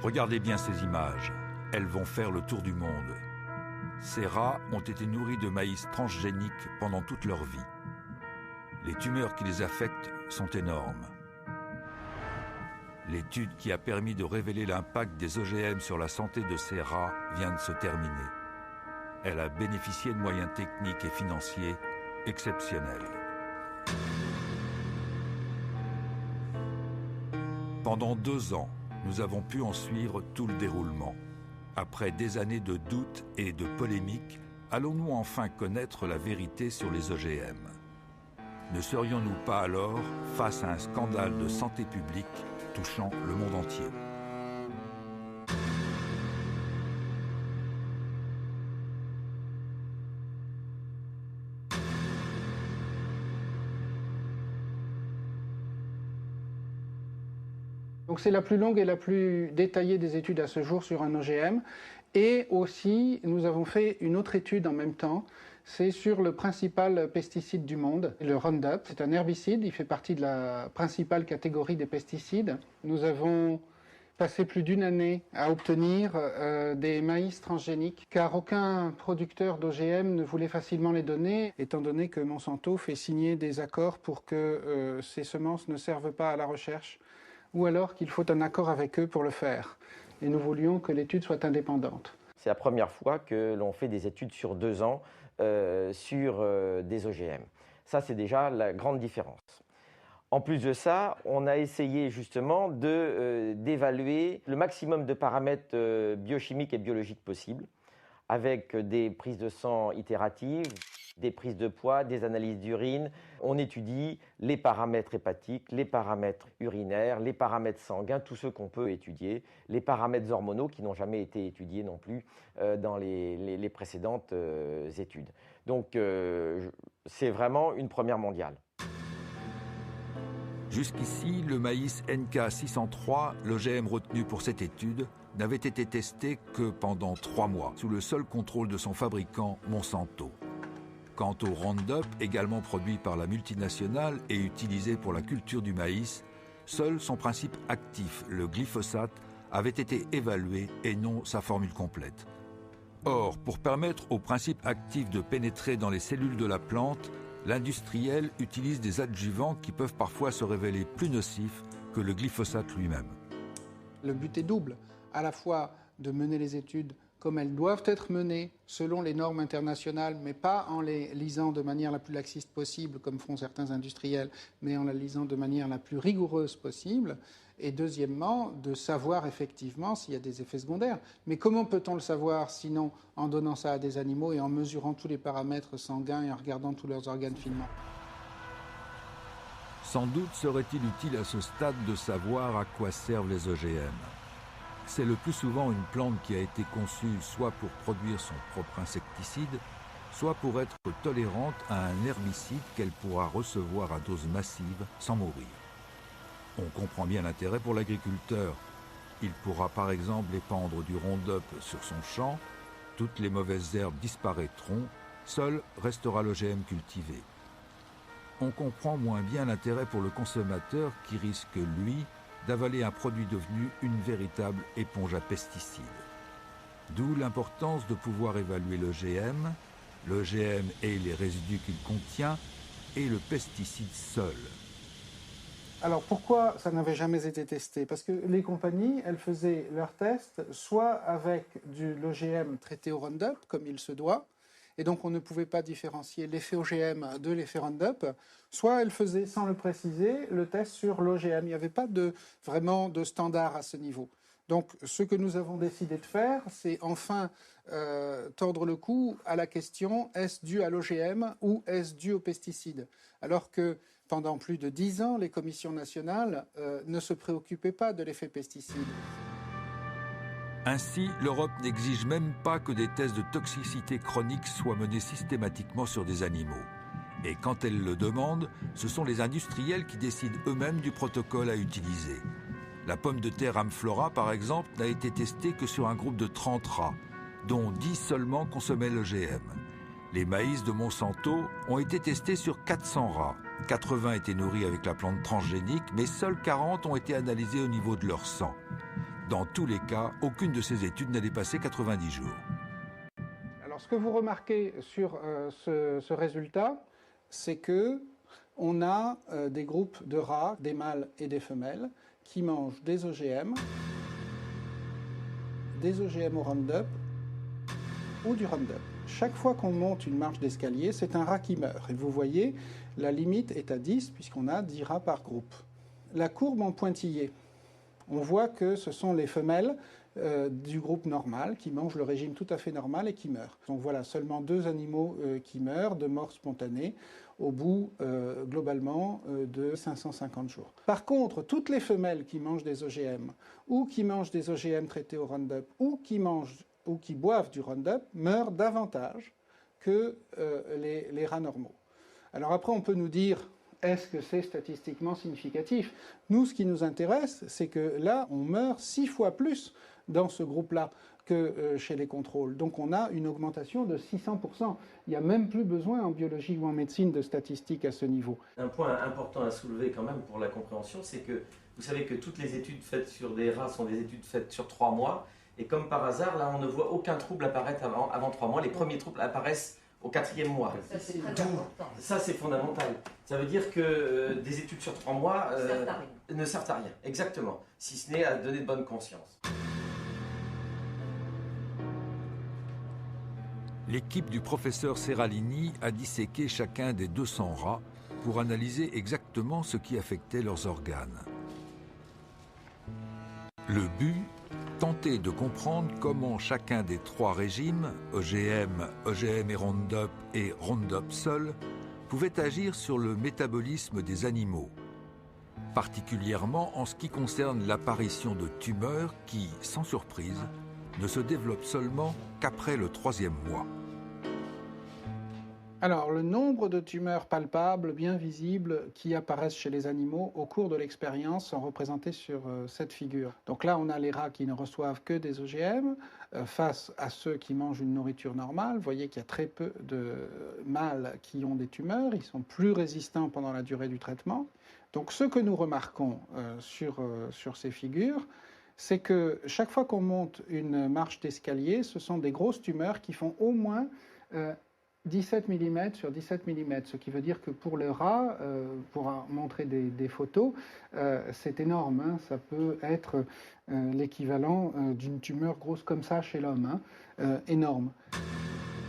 Regardez bien ces images, elles vont faire le tour du monde. Ces rats ont été nourris de maïs transgénique pendant toute leur vie. Les tumeurs qui les affectent sont énormes. L'étude qui a permis de révéler l'impact des OGM sur la santé de ces rats vient de se terminer. Elle a bénéficié de moyens techniques et financiers exceptionnels. Pendant 2 ans, nous avons pu en suivre tout le déroulement. Après des années de doutes et de polémiques, allons-nous enfin connaître la vérité sur les OGM? Ne serions-nous pas alors face à un scandale de santé publique touchant le monde entier? Donc c'est la plus longue et la plus détaillée des études à ce jour sur un OGM. Et aussi, nous avons fait une autre étude en même temps. C'est sur le principal pesticide du monde, le Roundup. C'est un herbicide, il fait partie de la principale catégorie des pesticides. Nous avons passé plus d'1 année à obtenir des maïs transgéniques, car aucun producteur d'OGM ne voulait facilement les donner, étant donné que Monsanto fait signer des accords pour que ces semences ne servent pas à la recherche, ou alors qu'il faut un accord avec eux pour le faire. Et nous voulions que l'étude soit indépendante. C'est la première fois que l'on fait des études sur 2 ans sur des OGM. Ça, c'est déjà la grande différence. En plus de ça, on a essayé justement d'évaluer le maximum de paramètres biochimiques et biologiques possibles, avec des prises de sang itératives, des prises de poids, des analyses d'urine. On étudie les paramètres hépatiques, les paramètres urinaires, les paramètres sanguins, tous ceux qu'on peut étudier, les paramètres hormonaux qui n'ont jamais été étudiés non plus dans les précédentes études. Donc c'est vraiment une première mondiale. Jusqu'ici, le maïs NK603, l'OGM retenu pour cette étude, n'avait été testé que pendant 3 mois, sous le seul contrôle de son fabricant, Monsanto. Quant au Roundup, également produit par la multinationale et utilisé pour la culture du maïs, seul son principe actif, le glyphosate, avait été évalué et non sa formule complète. Or, pour permettre au principe actif de pénétrer dans les cellules de la plante, l'industriel utilise des adjuvants qui peuvent parfois se révéler plus nocifs que le glyphosate lui-même. Le but est double, à la fois de mener les études comme elles doivent être menées selon les normes internationales, mais pas en les lisant de manière la plus laxiste possible, comme font certains industriels, mais en la lisant de manière la plus rigoureuse possible. Et deuxièmement, de savoir effectivement s'il y a des effets secondaires. Mais comment peut-on le savoir sinon en donnant ça à des animaux et en mesurant tous les paramètres sanguins et en regardant tous leurs organes finement? Sans doute serait-il utile à ce stade de savoir à quoi servent les OGM. C'est le plus souvent une plante qui a été conçue soit pour produire son propre insecticide, soit pour être tolérante à un herbicide qu'elle pourra recevoir à dose massive sans mourir. On comprend bien l'intérêt pour l'agriculteur. Il pourra par exemple épandre du Roundup sur son champ, toutes les mauvaises herbes disparaîtront, seul restera l'OGM cultivé. On comprend moins bien l'intérêt pour le consommateur qui risque, lui, d'avaler un produit devenu une véritable éponge à pesticides. D'où l'importance de pouvoir évaluer l'OGM et les résidus qu'il contient, et le pesticide seul. Alors pourquoi ça n'avait jamais été testé? Parce que les compagnies, elles faisaient leurs tests soit avec de l'OGM traité au Roundup, comme il se doit, et donc on ne pouvait pas différencier l'effet OGM de l'effet Roundup, soit elles faisaient, sans le préciser, le test sur l'OGM. Il n'y avait pas vraiment de standard à ce niveau. Donc ce que nous avons décidé de faire, c'est enfin tordre le cou à la question, est-ce dû à l'OGM ou est-ce dû aux pesticides? Alors que pendant plus de 10 ans, les commissions nationales ne se préoccupaient pas de l'effet pesticide. Ainsi, l'Europe n'exige même pas que des tests de toxicité chronique soient menés systématiquement sur des animaux. Et quand elle le demande, ce sont les industriels qui décident eux-mêmes du protocole à utiliser. La pomme de terre Amflora, par exemple, n'a été testée que sur un groupe de 30 rats, dont 10 seulement consommaient l'OGM. Les maïs de Monsanto ont été testés sur 400 rats. 80 étaient nourris avec la plante transgénique, mais seuls 40 ont été analysés au niveau de leur sang. Dans tous les cas, aucune de ces études n'a dépassé 90 jours. Alors, ce que vous remarquez sur ce résultat, c'est que on a des groupes de rats, des mâles et des femelles, qui mangent des OGM au Roundup ou du Roundup. Chaque fois qu'on monte une marche d'escalier, c'est un rat qui meurt. Et vous voyez, la limite est à 10, puisqu'on a 10 rats par groupe. La courbe en pointillé, on voit que ce sont les femelles du groupe normal qui mangent le régime tout à fait normal et qui meurent. Donc voilà, seulement 2 animaux qui meurent de mort spontanée au bout, globalement, de 550 jours. Par contre, toutes les femelles qui mangent des OGM ou qui mangent des OGM traités au Roundup ou qui boivent du Roundup meurent davantage que les rats normaux. Alors après, on peut nous dire, est-ce que c'est statistiquement significatif? Nous, ce qui nous intéresse, c'est que là, on meurt 6 fois plus dans ce groupe-là que chez les contrôles. Donc on a une augmentation de 600%. Il n'y a même plus besoin en biologie ou en médecine de statistiques à ce niveau. Un point important à soulever quand même pour la compréhension, c'est que vous savez que toutes les études faites sur des rats sont des études faites sur 3 mois. Et comme par hasard, là, on ne voit aucun trouble apparaître avant 3 mois. Les premiers troubles apparaissent au 4e mois. Ça, c'est fondamental. Ça veut dire que des études sur 3 mois ne servent à rien. Exactement. Si ce n'est à donner de bonne conscience. L'équipe du professeur Seralini a disséqué chacun des 200 rats pour analyser exactement ce qui affectait leurs organes. Le but, tenter de comprendre comment chacun des 3 régimes, OGM, OGM et Roundup seul, pouvait agir sur le métabolisme des animaux, particulièrement en ce qui concerne l'apparition de tumeurs qui, sans surprise, ne se développent seulement qu'après le 3e mois. Alors, le nombre de tumeurs palpables, bien visibles, qui apparaissent chez les animaux au cours de l'expérience sont représentés sur cette figure. Donc là, on a les rats qui ne reçoivent que des OGM face à ceux qui mangent une nourriture normale. Vous voyez qu'il y a très peu de mâles qui ont des tumeurs. Ils sont plus résistants pendant la durée du traitement. Donc, ce que nous remarquons sur ces figures, c'est que chaque fois qu'on monte une marche d'escalier, ce sont des grosses tumeurs qui font au moins 17 mm sur 17 mm, ce qui veut dire que pour le rat, pour montrer des photos, c'est énorme, hein. Ça peut être l'équivalent d'une tumeur grosse comme ça chez l'homme, hein. Énorme.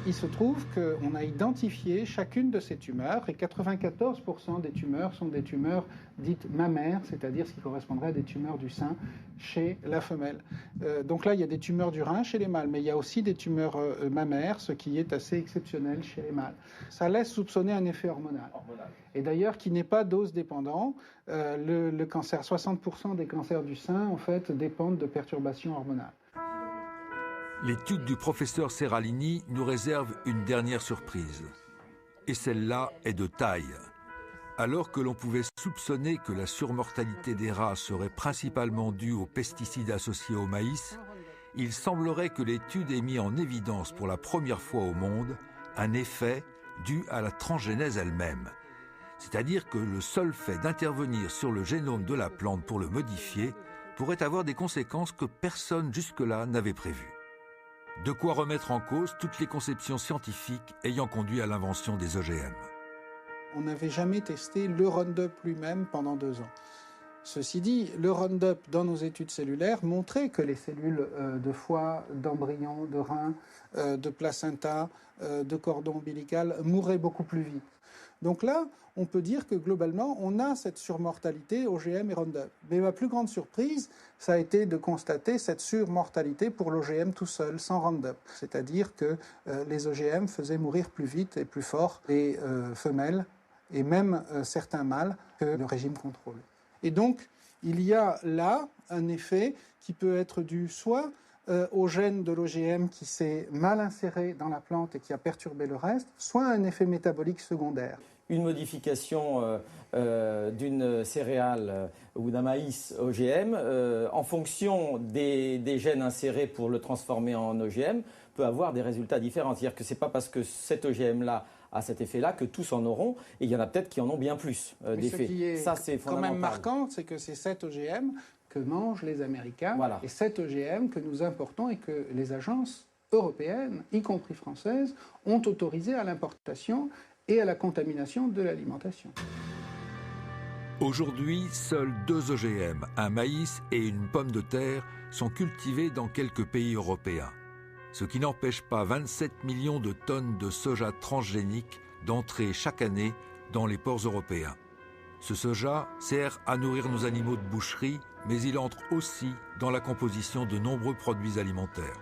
Il se trouve qu'on a identifié chacune de ces tumeurs et 94% des tumeurs sont des tumeurs dites mammaires, c'est-à-dire ce qui correspondrait à des tumeurs du sein chez la femelle. Donc là, il y a des tumeurs du rein chez les mâles, mais il y a aussi des tumeurs mammaires, ce qui est assez exceptionnel chez les mâles. Ça laisse soupçonner un effet hormonal. Et d'ailleurs, qui n'est pas dose dépendant. Le cancer, 60% des cancers du sein, en fait, dépendent de perturbations hormonales. L'étude du professeur Seralini nous réserve une dernière surprise. Et celle-là est de taille. Alors que l'on pouvait soupçonner que la surmortalité des rats serait principalement due aux pesticides associés au maïs, il semblerait que l'étude ait mis en évidence pour la première fois au monde un effet dû à la transgénèse elle-même. C'est-à-dire que le seul fait d'intervenir sur le génome de la plante pour le modifier pourrait avoir des conséquences que personne jusque-là n'avait prévues. De quoi remettre en cause toutes les conceptions scientifiques ayant conduit à l'invention des OGM. On n'avait jamais testé le Roundup lui-même pendant 2 ans. Ceci dit, le Roundup, dans nos études cellulaires, montrait que les cellules de foie, d'embryon, de rein, de placenta, de cordon ombilical mouraient beaucoup plus vite. Donc là, on peut dire que globalement, on a cette surmortalité OGM et Roundup. Mais ma plus grande surprise, ça a été de constater cette surmortalité pour l'OGM tout seul, sans Roundup. C'est-à-dire que les OGM faisaient mourir plus vite et plus fort les femelles et même certains mâles que le régime contrôle. Et donc, il y a là un effet qui peut être dû soit au gène de l'OGM qui s'est mal inséré dans la plante et qui a perturbé le reste, soit un effet métabolique secondaire. Une modification d'une céréale ou d'un maïs OGM, en fonction des gènes insérés pour le transformer en OGM, peut avoir des résultats différents. C'est-à-dire que ce n'est pas parce que cet OGM-là a cet effet-là que tous en auront, et il y en a peut-être qui en ont bien plus d'effets. Ça, c'est quand même marquant, c'est que ces 7 OGM que mangent les Américains Voilà. et cet OGM que nous importons et que les agences européennes, y compris françaises, ont autorisé à l'importation et à la contamination de l'alimentation. Aujourd'hui, seuls 2 OGM, un maïs et une pomme de terre, sont cultivés dans quelques pays européens. Ce qui n'empêche pas 27 millions de tonnes de soja transgénique d'entrer chaque année dans les ports européens. Ce soja sert à nourrir nos animaux de boucherie, mais il entre aussi dans la composition de nombreux produits alimentaires.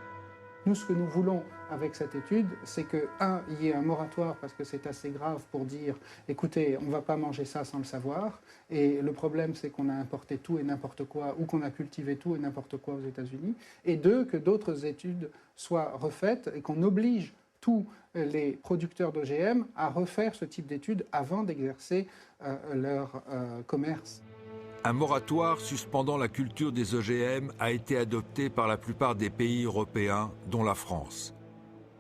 Nous, ce que nous voulons avec cette étude, c'est que, il y ait un moratoire parce que c'est assez grave pour dire, écoutez, on ne va pas manger ça sans le savoir. Et le problème, c'est qu'on a importé tout et n'importe quoi, ou qu'on a cultivé tout et n'importe quoi aux États-Unis. Et 2, que d'autres études soient refaites et qu'on oblige tous les producteurs d'OGM à refaire ce type d'études avant d'exercer leur commerce. Un moratoire suspendant la culture des OGM a été adopté par la plupart des pays européens, dont la France.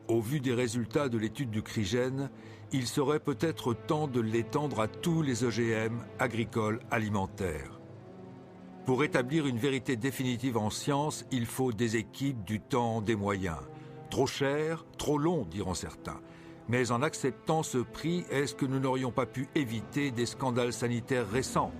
Au vu des résultats de l'étude du CRIGEN, il serait peut-être temps de l'étendre à tous les OGM agricoles alimentaires. Pour établir une vérité définitive en science, il faut des équipes, du temps, des moyens. Trop cher, trop long, diront certains. Mais en acceptant ce prix, est-ce que nous n'aurions pas pu éviter des scandales sanitaires récents ?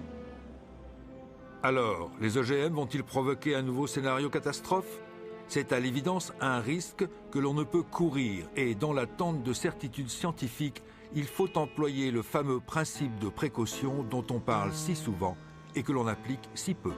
Alors, les OGM vont-ils provoquer un nouveau scénario catastrophe ? C'est à l'évidence un risque que l'on ne peut courir et dans l'attente de certitudes scientifiques, il faut employer le fameux principe de précaution dont on parle si souvent et que l'on applique si peu.